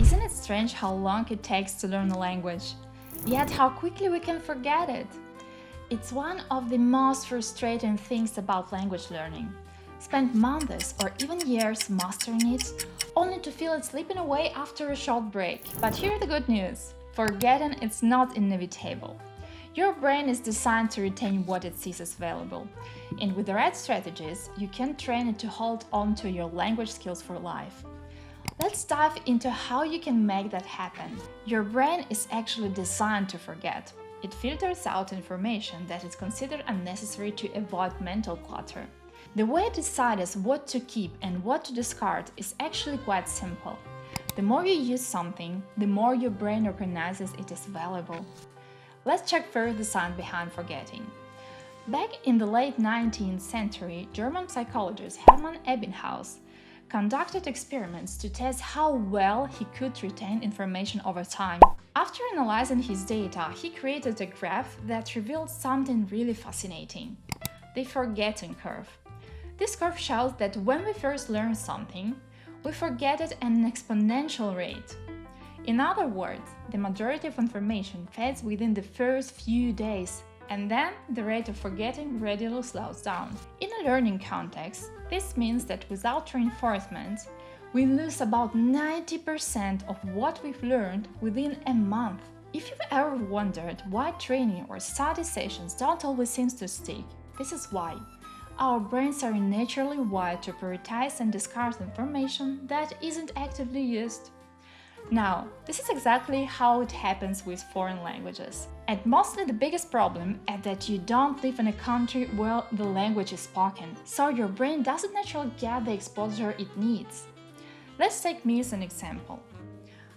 Isn't it strange how long it takes to learn a language, yet how quickly we can forget it? It's one of the most frustrating things about language learning. Spend months or even years mastering it, only to feel it slipping away after a short break. But here's the good news: forgetting is not inevitable. Your brain is designed to retain what it sees as valuable, and with the right strategies, you can train it to hold on to your language skills for life. Let's dive into how you can make that happen. Your brain is actually designed to forget. It filters out information that is considered unnecessary to avoid mental clutter. The way it decides what to keep and what to discard is actually quite simple. The more you use something, the more your brain recognizes it as valuable. Let's check first the science behind forgetting. Back in the late 19th century, German psychologist Hermann Ebbinghaus conducted experiments to test how well he could retain information over time. After analyzing his data, he created a graph that revealed something really fascinating: the forgetting curve. This curve shows that when we first learn something, we forget it at an exponential rate. In other words, the majority of information fades within the first few days, and then the rate of forgetting gradually slows down. In a learning context, this means that without reinforcement, we lose about 90% of what we've learned within a month. If you've ever wondered why training or study sessions don't always seem to stick, this is why. Our brains are naturally wired to prioritize and discard information that isn't actively used. Now, this is exactly how it happens with foreign languages. And mostly the biggest problem is that you don't live in a country where the language is spoken, so your brain doesn't naturally get the exposure it needs. Let's take me as an example.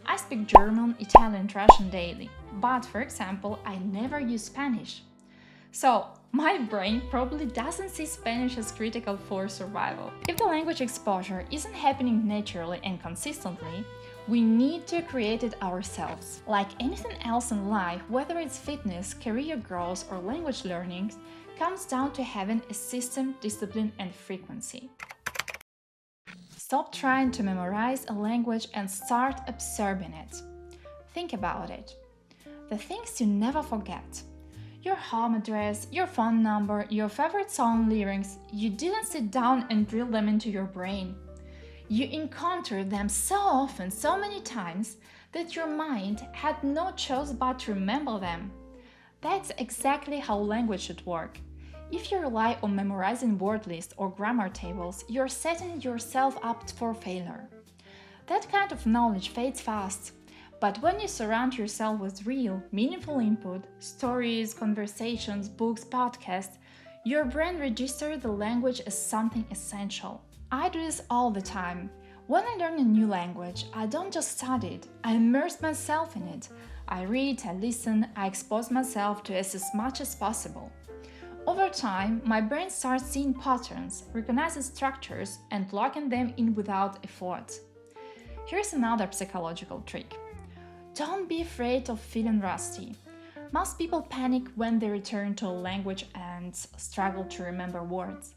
I speak German, Italian, and Russian daily, but for example, I never use Spanish. So, my brain probably doesn't see Spanish as critical for survival. If the language exposure isn't happening naturally and consistently, we need to create it ourselves. Like anything else in life, whether it's fitness, career growth, or language learning, comes down to having a system, discipline, and frequency. Stop trying to memorize a language and start absorbing it. Think about it. The things you never forget: your home address, your phone number, your favorite song lyrics, you didn't sit down and drill them into your brain. You encountered them so often, so many times, that your mind had no choice but to remember them. That's exactly how language should work. If you rely on memorizing word lists or grammar tables, you're setting yourself up for failure. That kind of knowledge fades fast. But when you surround yourself with real, meaningful input, stories, conversations, books, podcasts, your brain registers the language as something essential. I do this all the time. When I learn a new language, I don't just study it, I immerse myself in it. I read, I listen, I expose myself to it as much as possible. Over time, my brain starts seeing patterns, recognizes structures, and locking them in without effort. Here's another psychological trick. Don't be afraid of feeling rusty. Most people panic when they return to a language and struggle to remember words.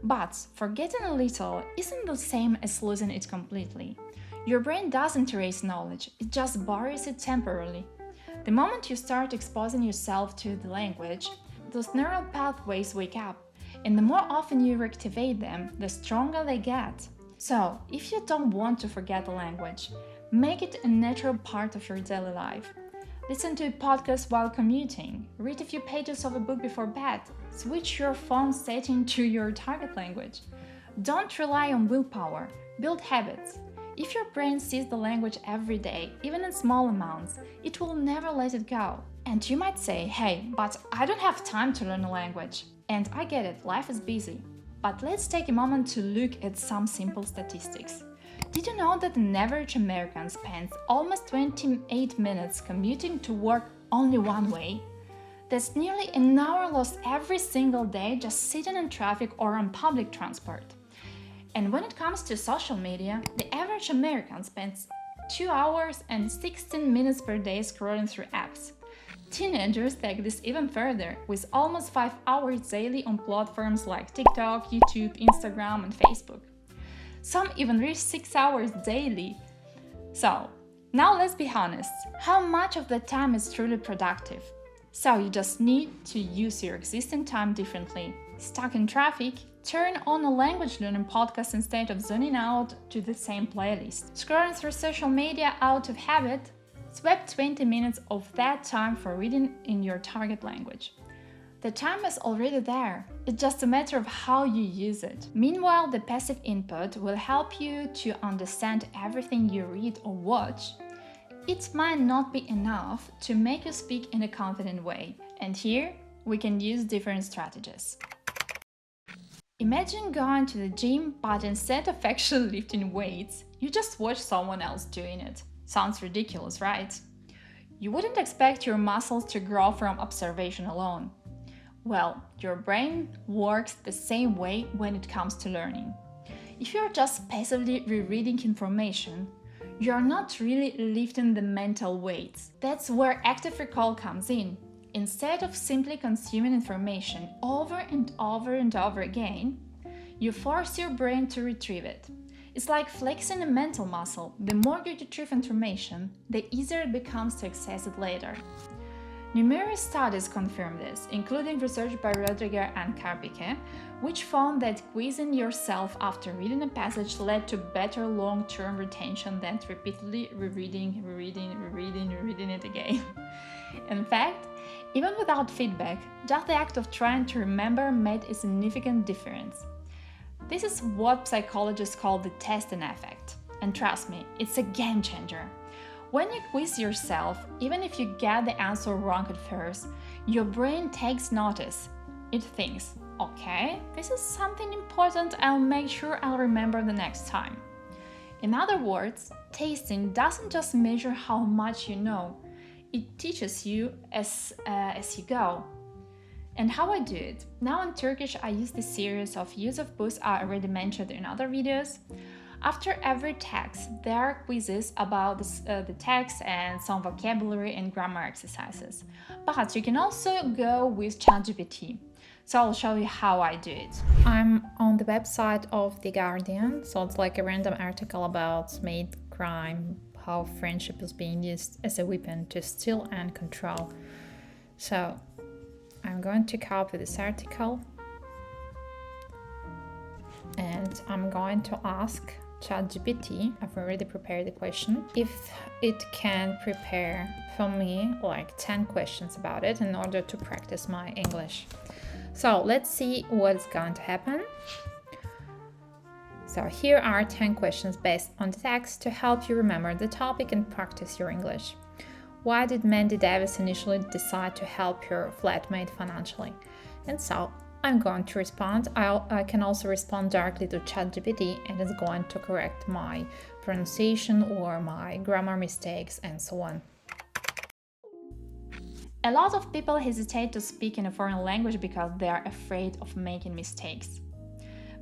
But forgetting a little isn't the same as losing it completely. Your brain doesn't erase knowledge, it just buries it temporarily. The moment you start exposing yourself to the language, those neural pathways wake up, and the more often you reactivate them, the stronger they get. So, if you don't want to forget the language, make it a natural part of your daily life. Listen to a podcast while commuting, read a few pages of a book before bed, switch your phone setting to your target language. Don't rely on willpower, build habits. If your brain sees the language every day, even in small amounts, it will never let it go. And you might say, hey, but I don't have time to learn a language. And I get it, life is busy. But let's take a moment to look at some simple statistics. Did you know that an average American spends almost 28 minutes commuting to work only one way? That's nearly an hour lost every single day just sitting in traffic or on public transport. And when it comes to social media, the average American spends 2 hours and 16 minutes per day scrolling through apps. Teenagers take this even further, with almost 5 hours daily on platforms like TikTok, YouTube, Instagram, and Facebook. Some even reach 6 hours daily. So, Now let's be honest, how much of the time is truly productive? So you just need to use your existing time differently. Stuck in traffic? Turn on a language learning podcast instead of zoning out to the same playlist. Scrolling through social media out of habit? Swap 20 minutes of that time for reading in your target language. The time is already there. It's just a matter of how you use it. Meanwhile, the passive input will help you to understand everything you read or watch. It might not be enough to make you speak in a confident way. And here, we can use different strategies. Imagine going to the gym, but instead of actually lifting weights, you just watch someone else doing it. Sounds ridiculous, right? You wouldn't expect your muscles to grow from observation alone. Well, your brain works the same way when it comes to learning. If you're just passively rereading information, you're not really lifting the mental weights. That's where active recall comes in. Instead of simply consuming information over and over and over again, you force your brain to retrieve it. It's like flexing a mental muscle. The more you retrieve information, the easier it becomes to access it later. Numerous studies confirm this, including research by Rodriguez and Carpike, which found that quizzing yourself after reading a passage led to better long-term retention than repeatedly rereading it again. In fact, even without feedback, just the act of trying to remember made a significant difference. This is what psychologists call the testing effect. And trust me, it's a game changer. When you quiz yourself, even if you get the answer wrong at first, your brain takes notice. It thinks, okay, this is something important, I'll make sure I'll remember the next time. In other words, tasting doesn't just measure how much you know, it teaches you as you go. And how I do it? Now in Turkish, I use this series of Yusuf books I already mentioned in other videos. After every text, there are quizzes about the text and some vocabulary and grammar exercises. But you can also go with ChatGPT. So I'll show you how I do it. I'm on the website of The Guardian, so it's like a random article about made crime, how friendship is being used as a weapon to steal and control. So I'm going to copy this article and I'm going to ask ChatGPT, I've already prepared the question, if it can prepare for me like 10 questions about it in order to practice my English. So let's see what's going to happen. So here are 10 questions based on the text to help you remember the topic and practice your English. Why did Mandy Davis initially decide to help her flatmate financially? And so I'm going to respond. I can also respond directly to ChatGPT and it's going to correct my pronunciation or my grammar mistakes and so on. A lot of people hesitate to speak in a foreign language because they are afraid of making mistakes.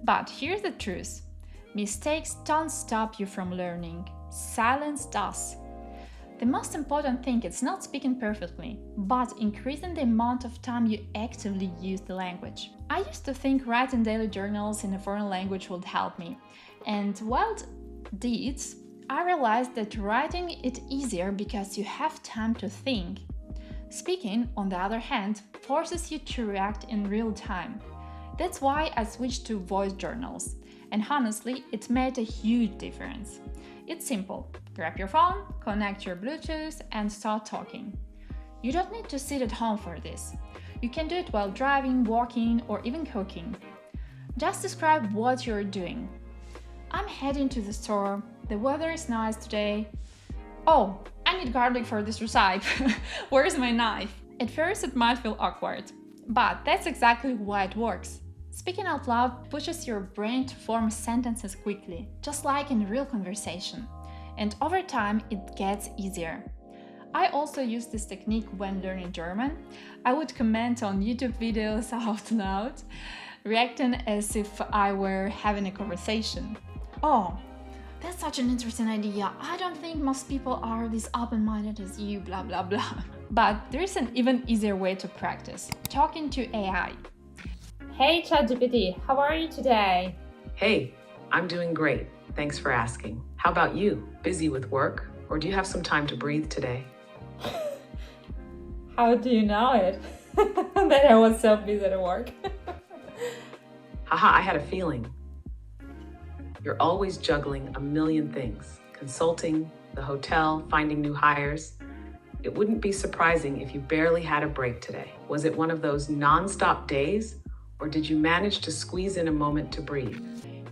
But here's the truth. Mistakes don't stop you from learning. Silence does. The most important thing is not speaking perfectly, but increasing the amount of time you actively use the language. I used to think writing daily journals in a foreign language would help me, and while it did, I realized that writing it easier because you have time to think. Speaking, on the other hand, forces you to react in real time. That's why I switched to voice journals, and honestly, it made a huge difference. It's simple. Grab your phone, connect your Bluetooth, and start talking. You don't need to sit at home for this. You can do it while driving, walking, or even cooking. Just describe what you're doing. I'm heading to the store. The weather is nice today. Oh, I need garlic for this recipe. Where's my knife? At first, it might feel awkward, but that's exactly why it works. Speaking out loud pushes your brain to form sentences quickly, just like in real conversation. And over time, it gets easier. I also use this technique when learning German. I would comment on YouTube videos out loud, reacting as if I were having a conversation. Oh, that's such an interesting idea. I don't think most people are this open-minded as you, blah blah blah. But there's an even easier way to practice, talking to AI. Hey ChatGPT, how are you today? Hey, I'm doing great. Thanks for asking. How about you? Busy with work? Or do you have some time to breathe today? How do you know it? That I was so busy at work. Haha, I had a feeling. You're always juggling a million things. Consulting, the hotel, finding new hires. It wouldn't be surprising if you barely had a break today. Was it one of those non-stop days? Or did you manage to squeeze in a moment to breathe?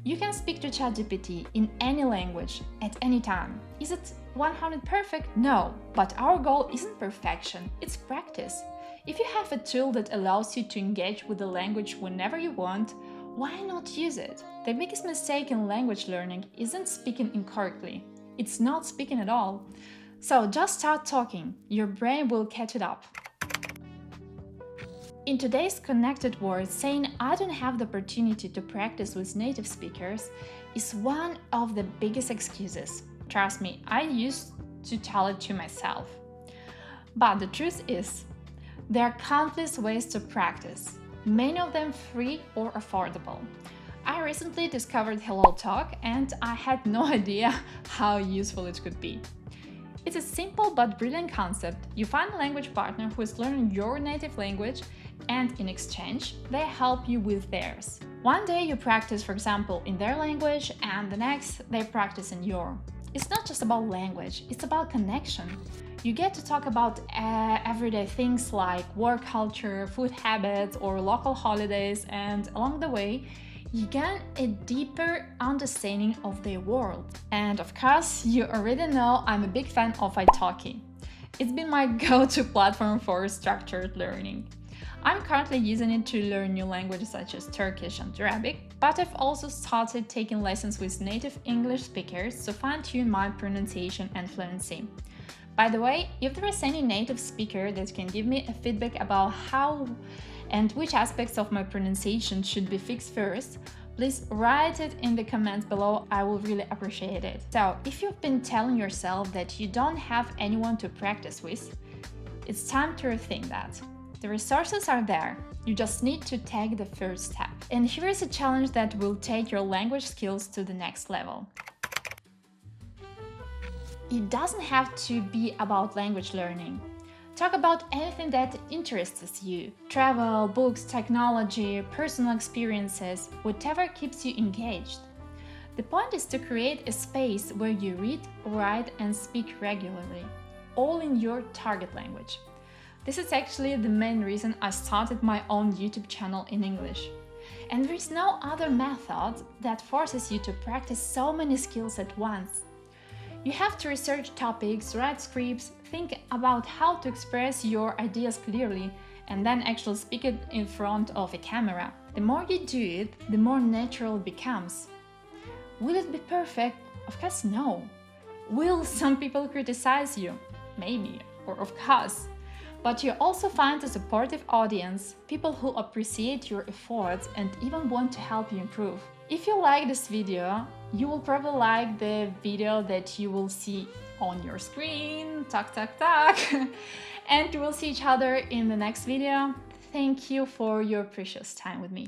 You can speak to ChatGPT in any language, at any time. Is it 100 perfect? No, but our goal isn't perfection, it's practice. If you have a tool that allows you to engage with the language whenever you want, why not use it? The biggest mistake in language learning isn't speaking incorrectly. It's not speaking at all. So just start talking, your brain will catch it up. In today's connected world, saying I don't have the opportunity to practice with native speakers is one of the biggest excuses. Trust me, I used to tell it to myself. But the truth is, there are countless ways to practice, many of them free or affordable. I recently discovered HelloTalk and I had no idea how useful it could be. It's a simple but brilliant concept. You find a language partner who is learning your native language, and in exchange, they help you with theirs. One day you practice, for example, in their language, and the next they practice in your. It's not just about language, it's about connection. You get to talk about everyday things like work culture, food habits, or local holidays, and along the way, you gain a deeper understanding of their world. And of course, you already know I'm a big fan of italki. It's been my go-to platform for structured learning. I'm currently using it to learn new languages such as Turkish and Arabic, but I've also started taking lessons with native English speakers to fine-tune my pronunciation and fluency. By the way, if there is any native speaker that can give me a feedback about how and which aspects of my pronunciation should be fixed first, please write it in the comments below, I will really appreciate it. So, if you've been telling yourself that you don't have anyone to practice with, it's time to rethink that. The resources are there, you just need to take the first step. And here is a challenge that will take your language skills to the next level. It doesn't have to be about language learning. Talk about anything that interests you. Travel, books, technology, personal experiences, whatever keeps you engaged. The point is to create a space where you read, write, and speak regularly, all in your target language. This is actually the main reason I started my own YouTube channel in English. And there is no other method that forces you to practice so many skills at once. You have to research topics, write scripts, think about how to express your ideas clearly, and then actually speak it in front of a camera. The more you do it, the more natural it becomes. Will it be perfect? Of course, no. Will some people criticize you? Maybe, or of course. But you also find a supportive audience, people who appreciate your efforts and even want to help you improve. If you like this video, you will probably like the video that you will see on your screen, talk. And we will see each other in the next video. Thank you for your precious time with me.